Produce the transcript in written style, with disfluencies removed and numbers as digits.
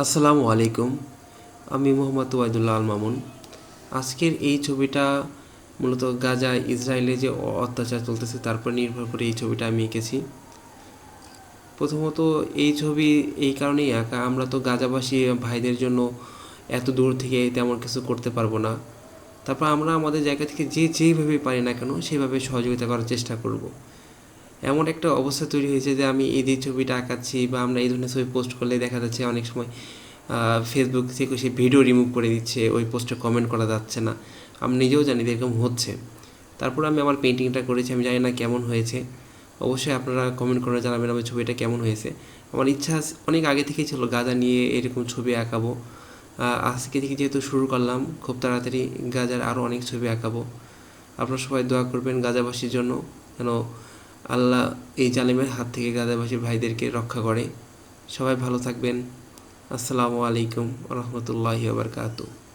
আসসালামু আলাইকুম। আমি মোহাম্মদ ওয়াইদুল্লাহ আল মামুন। আজকের এই ছবিটা মূলত গাজায় ইসরায়েলে যে অত্যাচার চলতেছে তারপর নির্ভর করে এই ছবিটা আমি এঁকেছি। প্রথমত এই ছবি এই কারণেই আঁকা, আমরা তো গাজাবাসী ভাইদের জন্য এত দূর থেকে তেমন কিছু করতে পারবো না। তারপর আমরা আমাদের জায়গা থেকে যেইভাবে পারি না কেন সেভাবে সহযোগিতা করার চেষ্টা করব। এমন একটা অবস্থা তৈরি হয়েছে যে আমি এই যে ছবিটা আঁকাচ্ছি বা আমরা এই ধরনের ছবি পোস্ট করলে দেখা যাচ্ছে অনেক সময় ফেসবুক থেকে সে ভিডিও রিমুভ করে দিচ্ছে, ওই পোস্টে কমেন্ট করা যাচ্ছে না। আমি নিজেও জানি এরকম হচ্ছে। তারপর আমি আমার পেন্টিংটা করেছি, আমি জানি না কেমন হয়েছে। অবশ্যই আপনারা কমেন্ট করে জানাবেন আমার ছবিটা কেমন হয়েছে। আমার ইচ্ছা অনেক আগে থেকেই ছিল গাজা নিয়ে এরকম ছবি আঁকাবো। আজকে থেকে যেহেতু শুরু করলাম, খুব তাড়াতাড়ি গাজার আরও অনেক ছবি আঁকাবো। আপনারা সবাই দোয়া করবেন গাজাবাসীর জন্য, যেন আল্লাহ এই জালিমের হাত থেকে গাজাবাসী ভাইদেরকে রক্ষা করে। সবাই ভালো থাকবেন। আসসালামু আলাইকুম ওয়া রাহমাতুল্লাহি ওয়া বারাকাতুহু।